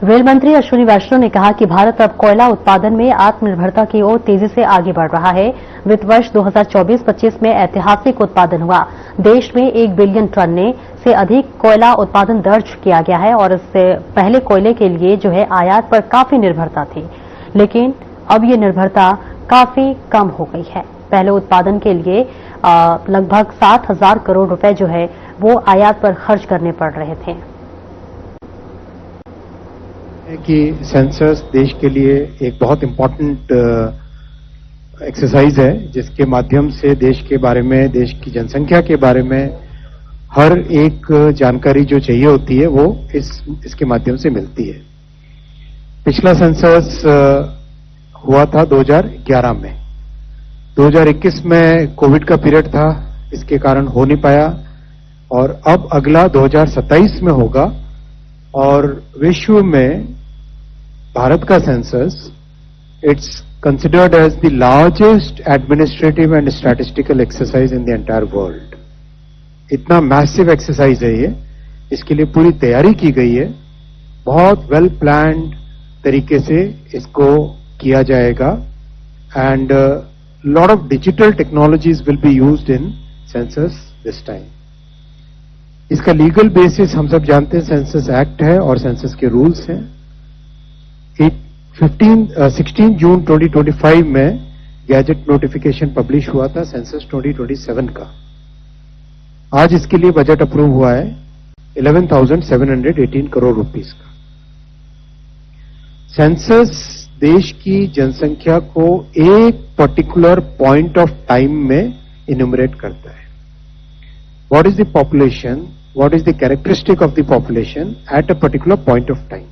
Rail मंत्री अश्विनी वैष्णव ने कहा कि भारत अब कोयला उत्पादन में आत्मनिर्भरता की ओर तेजी से आगे बढ़ रहा है। वित्त वर्ष 2024-25 में ऐतिहासिक उत्पादन हुआ। देश में 1 बिलियन टन से अधिक कोयला उत्पादन दर्ज किया गया है और इससे पहले कोयले के लिए आयात पर काफी निर्भरता थी, लेकिन अब ये निर्भरता काफी कम हो गई है। पहले उत्पादन के लिए लगभग 60,000 करोड़ रुपए वो आयात पर खर्च करने पड़ रहे थे। कि सेंसस देश के लिए एक बहुत इंपॉर्टेंट एक्सरसाइज है, जिसके माध्यम से देश के बारे में, देश की जनसंख्या के बारे में हर एक जानकारी जो चाहिए होती है वो इसके माध्यम से मिलती है। पिछला सेंसस हुआ था 2011 में। 2021 में कोविड का पीरियड था, इसके कारण हो नहीं पाया, और अब अगला 2027 में होगा। और विश्व में भारत का census it's considered as the largest administrative and statistical exercise in the entire world. इतना मैसिव एक्सरसाइज है ये, इसके लिए पूरी तैयारी की गई है, बहुत वेल प्लान्ड तरीके से इसको किया जाएगा। And lot of digital technologies will be used in census this time. इसका लीगल बेसिस हम सब जानते हैं, सेंसस एक्ट है और सेंसस के रूल्स हैं। 16 जून 2025 में गैजेट नोटिफिकेशन पब्लिश हुआ था सेंसस 2027 का। आज इसके लिए बजट अप्रूव हुआ है 11,718 करोड़ रुपीस का। सेंसस देश की जनसंख्या को एक पर्टिकुलर पॉइंट ऑफ टाइम में इन्यूमरेट करता है। What is the population? What is the characteristic of the population at a particular point of time?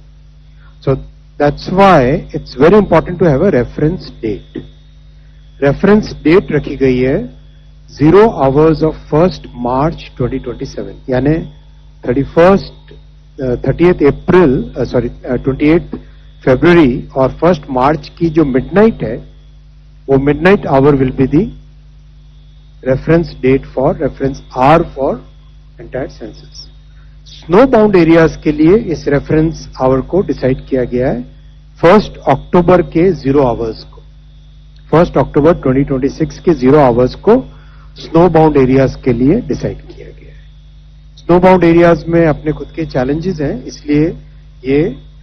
So that's why it's very important to have a reference date. Reference date रखी गई है 0 hours of 1st March 2027, यानी 30th April, 28th February और 1st March की जो midnight है, वो midnight hour will be the reference date for reference hour for entire census. Snow bound areas के लिए इस रेफरेंस आवर को डिसाइड किया गया है 1 अक्टूबर के 0 आवर्स को। 1 अक्टूबर 2026 के 0 आवर्स को स्नो बाउंड एरियाज के लिए डिसाइड किया गया है। स्नो बाउंड एरियाज में अपने खुद के चैलेंजेस हैं, इसलिए ये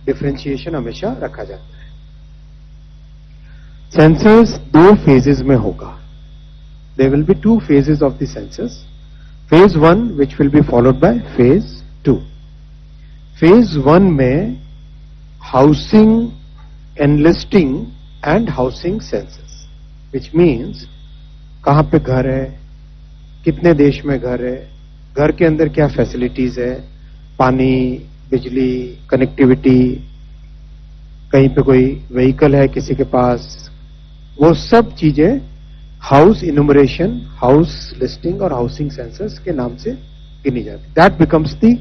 डिफरेंशिएशन हमेशा रखा जाता है। सेंसस 2 फेजेस में होगा। There will be 2 phases of the census. Phase 1 which will be followed by phase 2. Phase 1 में housing enlisting and housing census, which means कहां पे घर है, कितने देश में घर है, घर के अंदर क्या फैसिलिटीज है, पानी, बिजली, कनेक्टिविटी, कहीं पे कोई व्हीकल है किसी के पास, वो सब चीजें हाउस इन्यूमरेशन, हाउस लिस्टिंग और हाउसिंग सेंसस के नाम से गिनी जाती है। That becomes the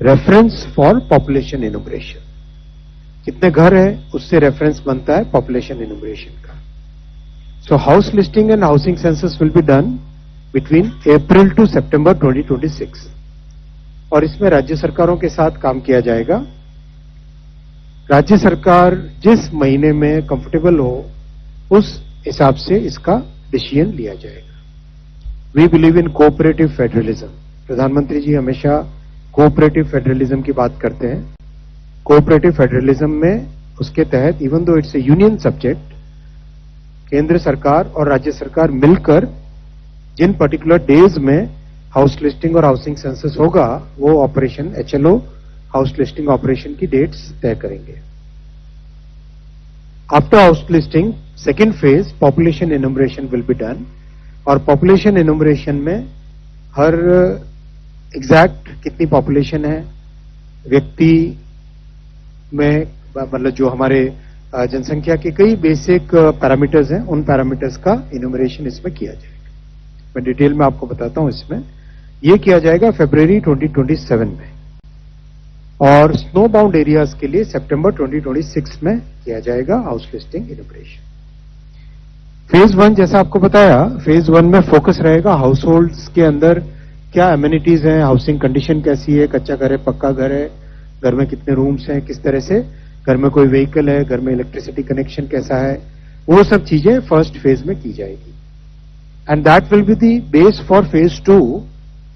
reference for population enumeration. कितने घर है उससे रेफरेंस बनता है पॉपुलेशन इन्यूमरेशन का। So house listing and housing census will be done between April to September 2026 और इसमें राज्य सरकारों के साथ काम किया जाएगा। राज्य सरकार जिस महीने में कंफर्टेबल हो उस हिसाब से इसका डिसीजन लिया जाएगा। We believe in cooperative federalism. प्रधानमंत्री जी हमेशा कोऑपरेटिव फेडरलिज्म की बात करते हैं। कोऑपरेटिव फेडरलिज्म में उसके तहत even though it's A union subject, केंद्र सरकार और राज्य सरकार मिलकर जिन पर्टिकुलर डेज में हाउस लिस्टिंग और हाउसिंग सेंसस होगा वो operation HLO house listing operation की डेट्स तय करेंगे। After house listing second phase population enumeration will be done और पॉपुलेशन एनुमरेशन में हर एग्जैक्ट कितनी पॉपुलेशन है, व्यक्ति में मतलब जो हमारे जनसंख्या के कई बेसिक पैरामीटर्स हैं उन पैरामीटर्स का एनुमरेशन इसमें किया जाएगा। मैं डिटेल में आपको बताता हूं। इसमें यह किया जाएगा फरवरी 2027 में और स्नो बाउंड एरियाज के लिए सितंबर 2026 में किया जाएगा हाउस लिस्टिंग एनुमरेशन। फेज 1 जैसा आपको बताया, फेज 1 में फोकस रहेगा हाउस होल्ड्स के अंदर क्या एमिनिटीज हैं, हाउसिंग कंडीशन कैसी है, कच्चा घर है, पक्का घर है, घर में कितने रूम्स हैं, किस तरह से घर में कोई व्हीकल है, घर में इलेक्ट्रिसिटी कनेक्शन कैसा है, वो सब चीजें फर्स्ट फेज में की जाएगी। And that will be the base for phase 2,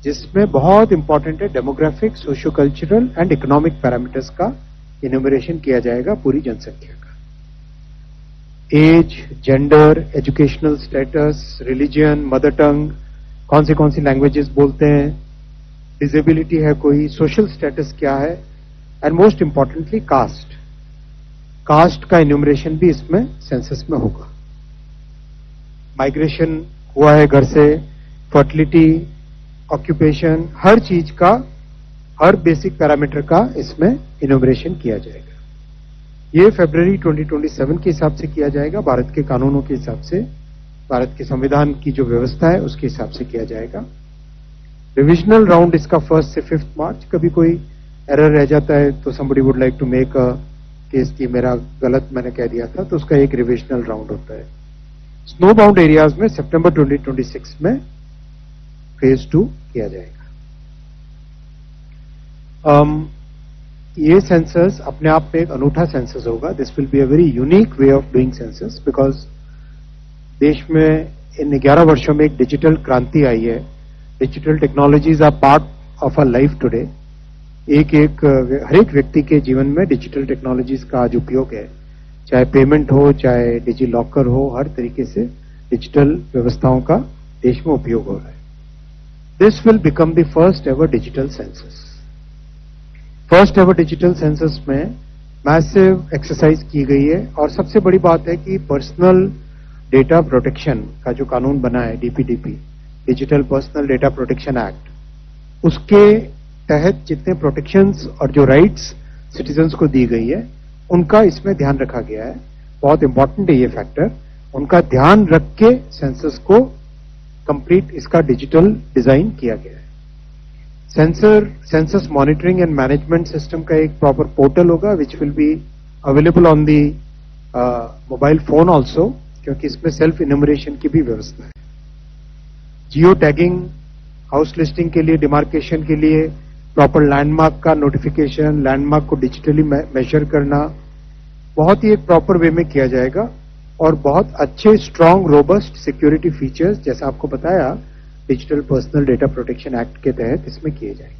जिसमें बहुत इंपॉर्टेंट है demographic, socio cultural and economic parameters का इन्यूमरेशन किया जाएगा पूरी जनसंख्या का। Age, gender, educational status, religion, mother tongue, कौन सी लैंग्वेजेस बोलते हैं, डिसेबिलिटी है कोई, सोशल स्टेटस क्या है, and most importantly caste. Caste का इन्यूमरेशन भी इसमें सेंसस में होगा। माइग्रेशन हुआ है घर से, फर्टिलिटी, ऑक्यूपेशन, हर चीज का, हर बेसिक पैरामीटर का इसमें इन्यूमरेशन किया जाएगा। ये फरवरी 2027 के हिसाब से किया जाएगा, भारत के कानूनों के हिसाब से, भारत के संविधान की जो व्यवस्था है उसके हिसाब से किया जाएगा। रिविजनल राउंड इसका 1 से 5 मार्च। कभी कोई एरर रह जाता है तो somebody would like to make a case की मेरा गलत मैंने कह दिया था, तो उसका एक रिविजनल राउंड होता है। स्नो बाउंड एरियाज में सितंबर 2026 में फेज 2 किया जाएगा। ये सेंसस अपने आप में एक अनूठा सेंसस होगा। This will be a very unique way of doing census, because देश में इन 11 वर्षों में एक डिजिटल क्रांति आई है। Digital technologies are part of our life today. हर एक व्यक्ति के जीवन में डिजिटल टेक्नोलॉजीज का आज उपयोग है, चाहे पेमेंट हो, चाहे डिजी लॉकर हो, हर तरीके से डिजिटल व्यवस्थाओं का देश में उपयोग हो रहा है। This will become the first ever digital census. First ever digital census में मैसिव एक्सरसाइज की गई है, और सबसे बड़ी बात है कि पर्सनल डेटा प्रोटेक्शन का जो कानून बना है, DPDP, digital personal data protection act, उसके तहत जितने प्रोटेक्शंस और जो राइट्स सिटीजन्स को दी गई है उनका इसमें ध्यान रखा गया है। बहुत इंपॉर्टेंट है ये फैक्टर। उनका ध्यान रख के सेंसस को कंप्लीट इसका डिजिटल डिजाइन किया गया है। Census monitoring and management system का एक प्रॉपर पोर्टल होगा which will be available on the mobile phone also, क्योंकि इसमें सेल्फ इन्यूमरेशन की भी व्यवस्था है। जियो टैगिंग, हाउस लिस्टिंग के लिए, डिमार्केशन के लिए प्रॉपर लैंडमार्क का नोटिफिकेशन, लैंडमार्क को डिजिटली मेजर करना बहुत ही एक प्रॉपर वे में किया जाएगा, और बहुत अच्छे स्ट्रांग रोबस्ट सिक्योरिटी फीचर्स, जैसा आपको बताया, digital personal data protection act के तहत इसमें किए जाएंगे।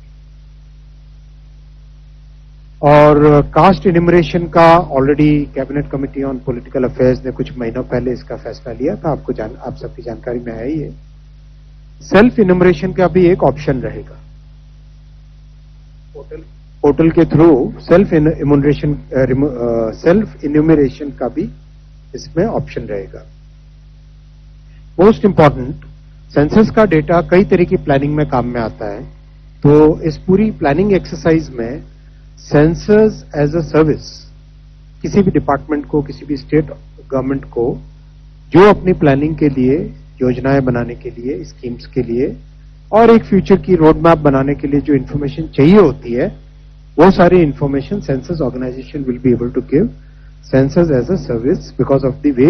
और कास्ट इन्यूमरेशन का already cabinet committee on political affairs ने कुछ महीनों पहले इसका फैसला लिया था, आप सबकी जानकारी में है ही है। सेल्फ इन्यूमरेशन का भी एक ऑप्शन रहेगा। पोर्टल के थ्रू सेल्फ इन्यूमरेशन का भी इसमें ऑप्शन रहेगा। मोस्ट इंपॉर्टेंट, सेंसस का डेटा कई तरह की प्लानिंग में काम में आता है, तो इस पूरी प्लानिंग एक्सरसाइज में सेंसस एज अ सर्विस किसी भी डिपार्टमेंट को, किसी भी स्टेट गवर्नमेंट को जो अपनी प्लानिंग के लिए, योजनाएं बनाने के लिए, स्कीम्स के लिए और एक फ्यूचर की रोड मैप बनाने के लिए जो इन्फॉर्मेशन चाहिए होती है, वो सारी information census organisation will be able to give census as a service because of the way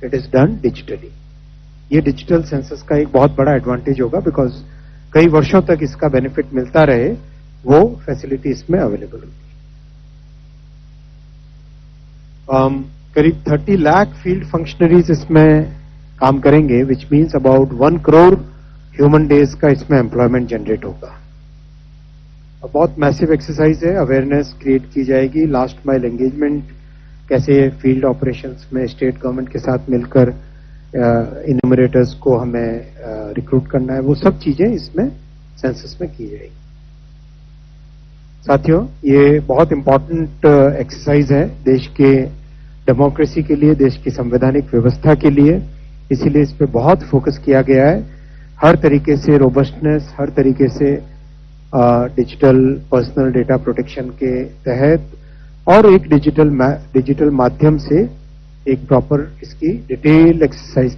it is done digitally. ये डिजिटल सेंसस का एक बहुत बड़ा एडवांटेज होगा, बिकॉज कई वर्षों तक इसका बेनिफिट मिलता रहे, वो फैसिलिटी इसमें अवेलेबल होगी। करीब 30 लाख फील्ड फंक्शनरीज इसमें काम करेंगे, which means about 1 crore human days का इसमें एम्प्लॉयमेंट जनरेट होगा। बहुत मैसिव एक्सरसाइज है, अवेयरनेस क्रिएट की जाएगी, लास्ट माइल एंगेजमेंट, कैसे फील्ड ऑपरेशंस में स्टेट गवर्नमेंट के साथ मिलकर इन्यूमरेटर्स को हमें रिक्रूट करना है, वो सब चीजें इसमें सेंसस में की जाएगी। साथियों, ये बहुत इंपॉर्टेंट एक्सरसाइज है देश के डेमोक्रेसी के लिए, देश की संवैधानिक व्यवस्था के लिए, इसीलिए इस पर बहुत फोकस किया गया है। हर तरीके से रोबस्टनेस, हर तरीके से डिजिटल पर्सनल डेटा प्रोटेक्शन के तहत और एक डिजिटल माध्यम से एक प्रॉपर इसकी डिटेल एक्सरसाइज की